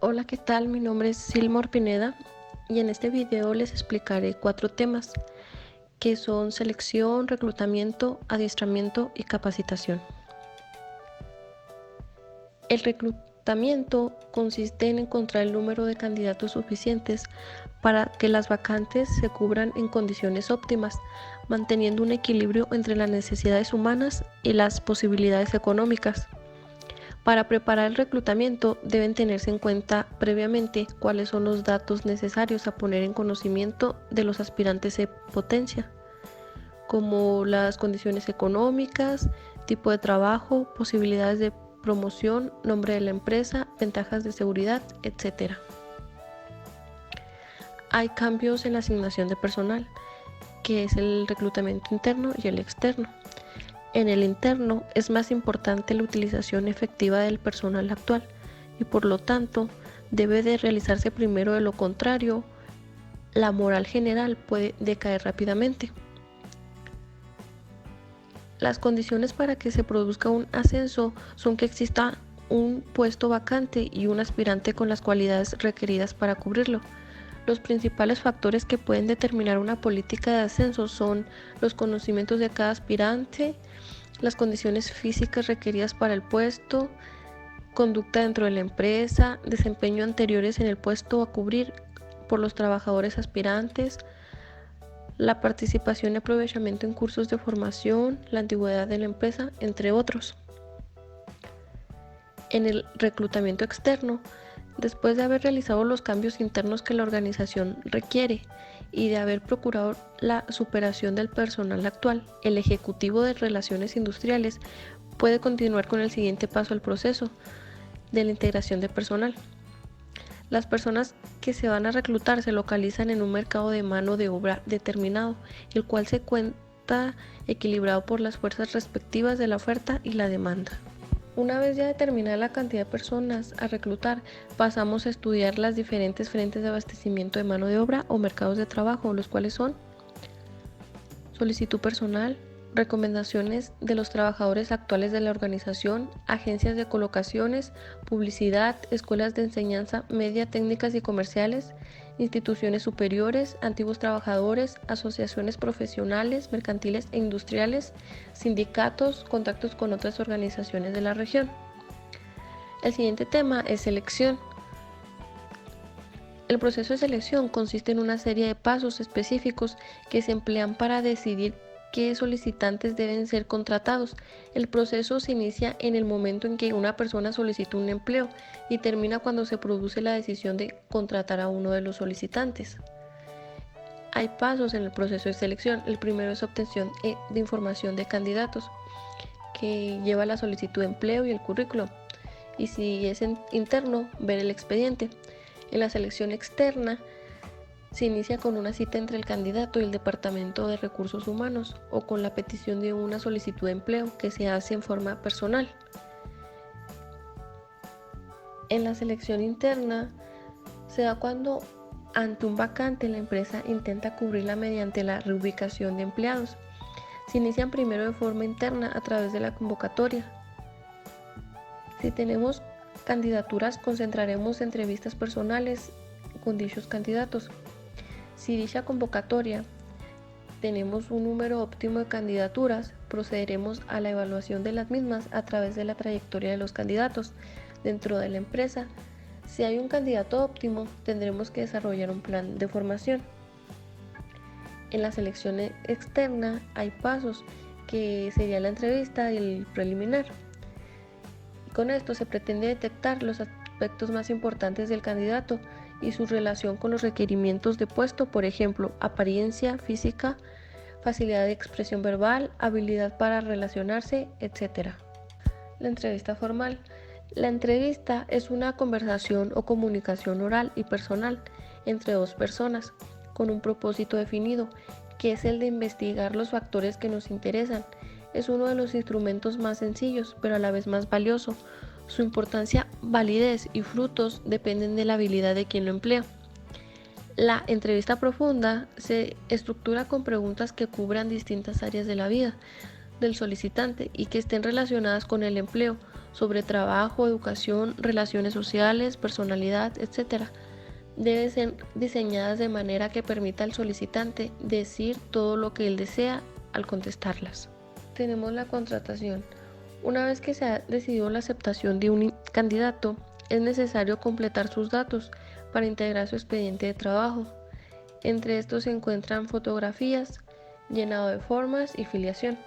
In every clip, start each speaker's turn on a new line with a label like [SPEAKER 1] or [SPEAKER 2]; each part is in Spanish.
[SPEAKER 1] Hola, ¿qué tal? Mi nombre es Silmor Pineda y en este video les explicaré 4 temas que son selección, reclutamiento, adiestramiento y capacitación. El reclutamiento consiste en encontrar el número de candidatos suficientes para que las vacantes se cubran en condiciones óptimas, manteniendo un equilibrio entre las necesidades humanas y las posibilidades económicas. Para preparar el reclutamiento deben tenerse en cuenta previamente cuáles son los datos necesarios a poner en conocimiento de los aspirantes en potencia, como las condiciones económicas, tipo de trabajo, posibilidades de promoción, nombre de la empresa, ventajas de seguridad, etc. Hay cambios en la asignación de personal, que es el reclutamiento interno y el externo. En el interno es más importante la utilización efectiva del personal actual y por lo tanto debe de realizarse primero, de lo contrario la moral general puede decaer rápidamente. Las condiciones para que se produzca un ascenso son que exista un puesto vacante y un aspirante con las cualidades requeridas para cubrirlo. Los principales factores que pueden determinar una política de ascenso son los conocimientos de cada aspirante, las condiciones físicas requeridas para el puesto, conducta dentro de la empresa, desempeño anteriores en el puesto a cubrir por los trabajadores aspirantes, la participación y aprovechamiento en cursos de formación, la antigüedad de la empresa, entre otros. En el reclutamiento externo, después de haber realizado los cambios internos que la organización requiere y de haber procurado la superación del personal actual, el ejecutivo de relaciones industriales puede continuar con el siguiente paso del proceso de la integración de personal. Las personas que se van a reclutar se localizan en un mercado de mano de obra determinado, el cual se cuenta equilibrado por las fuerzas respectivas de la oferta y la demanda. Una vez ya determinada la cantidad de personas a reclutar, pasamos a estudiar las diferentes frentes de abastecimiento de mano de obra o mercados de trabajo, los cuales son solicitud personal, recomendaciones de los trabajadores actuales de la organización, agencias de colocaciones, publicidad, escuelas de enseñanza media, técnicas y comerciales, instituciones superiores, antiguos trabajadores, asociaciones profesionales, mercantiles e industriales, sindicatos, contactos con otras organizaciones de la región. El siguiente tema es selección. El proceso de selección consiste en una serie de pasos específicos que se emplean para decidir qué solicitantes deben ser contratados. El proceso se inicia en el momento en que una persona solicita un empleo y termina cuando se produce la decisión de contratar a uno de los solicitantes. Hay pasos en el proceso de selección. El primero es obtención de información de candidatos, que lleva la solicitud de empleo y el currículo. Y si es interno, ver el expediente. En la selección externa se inicia con una cita entre el candidato y el Departamento de Recursos Humanos o con la petición de una solicitud de empleo que se hace en forma personal. En la selección interna se da cuando ante un vacante la empresa intenta cubrirla mediante la reubicación de empleados. Se inician primero de forma interna a través de la convocatoria. Si tenemos candidaturas, concentraremos entrevistas personales con dichos candidatos. Si dicha convocatoria tenemos un número óptimo de candidaturas, procederemos a la evaluación de las mismas a través de la trayectoria de los candidatos dentro de la empresa. Si hay un candidato óptimo, tendremos que desarrollar un plan de formación. En la selección externa hay pasos que sería la entrevista y el preliminar. Con esto se pretende detectar los aspectos más importantes del candidato y su relación con los requerimientos de puesto, por ejemplo, apariencia física, facilidad de expresión verbal, habilidad para relacionarse, etc. La entrevista formal. La entrevista es una conversación o comunicación oral y personal entre dos personas con un propósito definido, que es el de investigar los factores que nos interesan. Es uno de los instrumentos más sencillos, pero a la vez más valioso. Su importancia, validez y frutos dependen de la habilidad de quien lo emplea. La entrevista profunda se estructura con preguntas que cubran distintas áreas de la vida del solicitante y que estén relacionadas con el empleo. sobre trabajo, educación, relaciones sociales, personalidad, etc. Deben ser diseñadas de manera que permita al solicitante decir todo lo que él desea al contestarlas. Tenemos la contratación. Una vez que se ha decidido la aceptación de un candidato, es necesario completar sus datos para integrar su expediente de trabajo. Entre estos se encuentran fotografías, llenado de formas y filiación.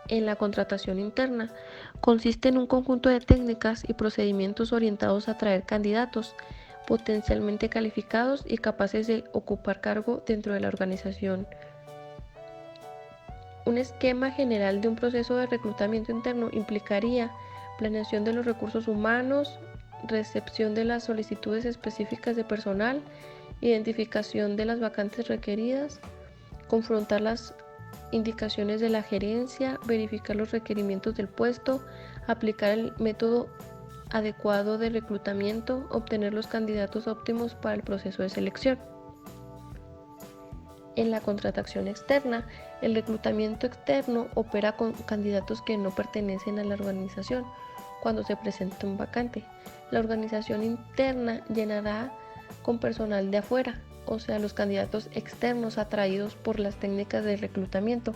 [SPEAKER 1] En la contratación interna consiste en un conjunto de técnicas y procedimientos orientados a atraer candidatos potencialmente calificados y capaces de ocupar cargo dentro de la organización. Un esquema general de un proceso de reclutamiento interno implicaría planeación de los recursos humanos, recepción de las solicitudes específicas de personal, identificación de las vacantes requeridas, confrontar las indicaciones de la gerencia, verificar los requerimientos del puesto, aplicar el método adecuado de reclutamiento, obtener los candidatos óptimos para el proceso de selección. En la contratación externa, el reclutamiento externo opera con candidatos que no pertenecen a la organización cuando se presenta un vacante. La organización interna llenará con personal de afuera, o sea, los candidatos externos atraídos por las técnicas de reclutamiento.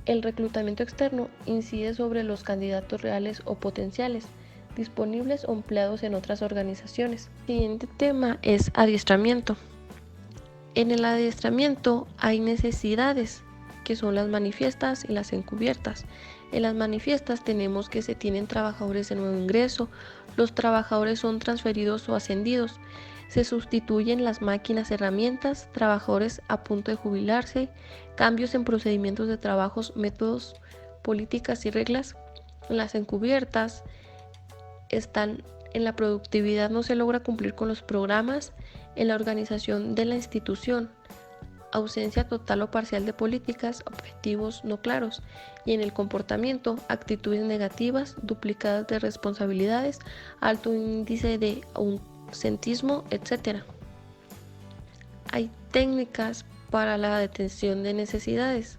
[SPEAKER 1] El reclutamiento externo incide sobre los candidatos reales o potenciales, disponibles o empleados en otras organizaciones. El siguiente tema es adiestramiento. En el adiestramiento hay necesidades, que son las manifiestas y las encubiertas. En las manifiestas tenemos que se tienen trabajadores de nuevo ingreso, los trabajadores son transferidos o ascendidos, se sustituyen las máquinas, herramientas, trabajadores a punto de jubilarse, cambios en procedimientos de trabajos, métodos, políticas y reglas. Las encubiertas están en la productividad, no se logra cumplir con los programas, en la organización de la institución, ausencia total o parcial de políticas, objetivos no claros, y en el comportamiento, actitudes negativas, duplicadas de responsabilidades, alto índice de ausentismo, etc. Hay técnicas para la detención de necesidades.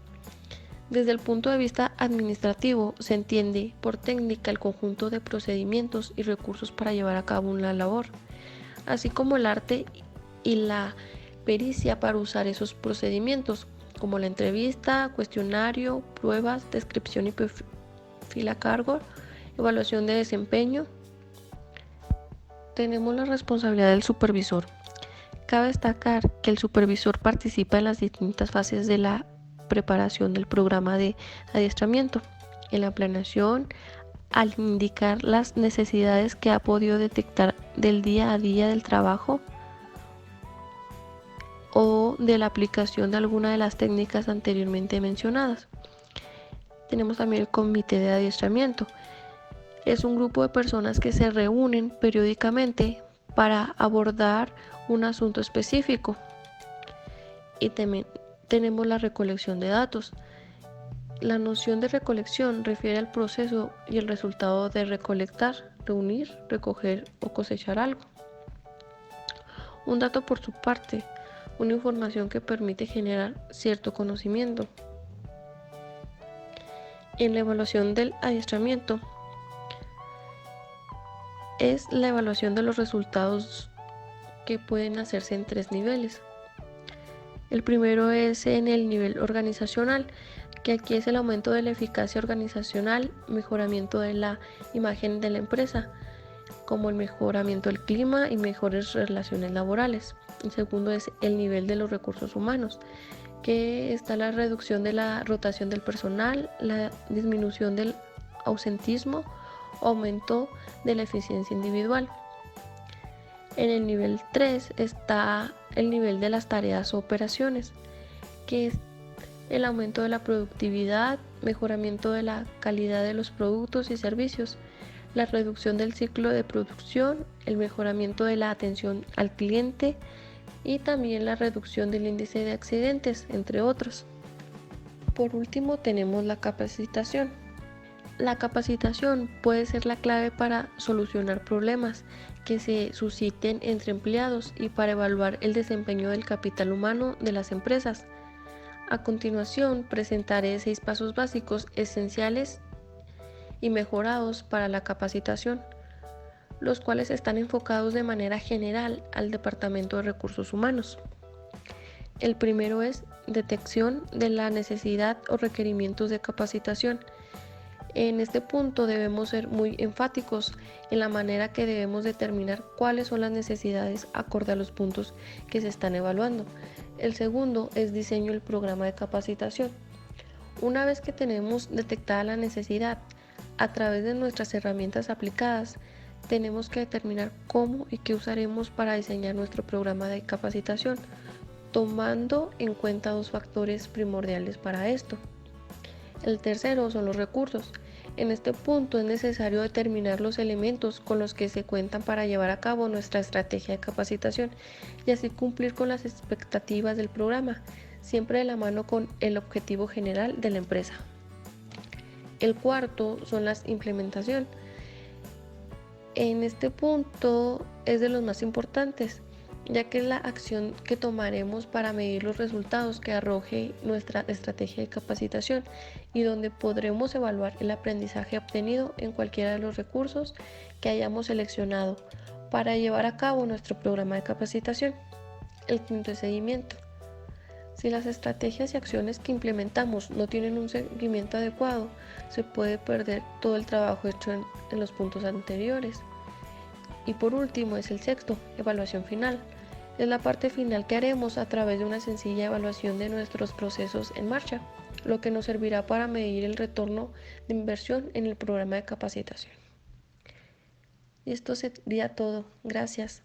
[SPEAKER 1] Desde el punto de vista administrativo, se entiende por técnica el conjunto de procedimientos y recursos para llevar a cabo una labor, así como el arte y la pericia para usar esos procedimientos, como la entrevista, cuestionario, pruebas, descripción y perfil a cargo, evaluación de desempeño. Tenemos la responsabilidad del supervisor. Cabe destacar que el supervisor participa en las distintas fases de la preparación del programa de adiestramiento, en la planeación, al indicar las necesidades que ha podido detectar del día a día del trabajo o de la aplicación de alguna de las técnicas anteriormente mencionadas. Tenemos también el comité de adiestramiento. Es un grupo de personas que se reúnen periódicamente para abordar un asunto específico. Y también tenemos la recolección de datos. La noción de recolección refiere al proceso y el resultado de recolectar, reunir, recoger o cosechar algo. Un dato por su parte, una información que permite generar cierto conocimiento. En la evaluación del adiestramiento es la evaluación de los resultados que pueden hacerse en 3 niveles. El primero es en el nivel organizacional, que aquí es el aumento de la eficacia organizacional, mejoramiento de la imagen de la empresa, como el mejoramiento del clima y mejores relaciones laborales. El segundo es el nivel de los recursos humanos, que está la reducción de la rotación del personal, la disminución del ausentismo, aumento de la eficiencia individual. En el nivel 3 está el nivel de las tareas o operaciones, que es el aumento de la productividad, mejoramiento de la calidad de los productos y servicios, la reducción del ciclo de producción, el mejoramiento de la atención al cliente y también la reducción del índice de accidentes, entre otros. Por último, tenemos la capacitación. La capacitación puede ser la clave para solucionar problemas que se susciten entre empleados y para evaluar el desempeño del capital humano de las empresas. A continuación, presentaré 6 pasos básicos esenciales y mejorados para la capacitación, los cuales están enfocados de manera general al Departamento de Recursos Humanos. El primero es detección de la necesidad o requerimientos de capacitación. En este punto debemos ser muy enfáticos en la manera que debemos determinar cuáles son las necesidades acorde a los puntos que se están evaluando. El segundo es diseño del programa de capacitación. Una vez que tenemos detectada la necesidad, a través de nuestras herramientas aplicadas, tenemos que determinar cómo y qué usaremos para diseñar nuestro programa de capacitación, tomando en cuenta dos factores primordiales para esto. El tercero son los recursos. En este punto es necesario determinar los elementos con los que se cuentan para llevar a cabo nuestra estrategia de capacitación y así cumplir con las expectativas del programa, siempre de la mano con el objetivo general de la empresa. El cuarto son las implementación. En este punto es de los más importantes, ya que es la acción que tomaremos para medir los resultados que arroje nuestra estrategia de capacitación y donde podremos evaluar el aprendizaje obtenido en cualquiera de los recursos que hayamos seleccionado para llevar a cabo nuestro programa de capacitación. El quinto es seguimiento. Si las estrategias y acciones que implementamos no tienen un seguimiento adecuado, se puede perder todo el trabajo hecho en los puntos anteriores. Y por último es el sexto, evaluación final. Es la parte final que haremos a través de una sencilla evaluación de nuestros procesos en marcha, lo que nos servirá para medir el retorno de inversión en el programa de capacitación. Y esto sería todo. Gracias.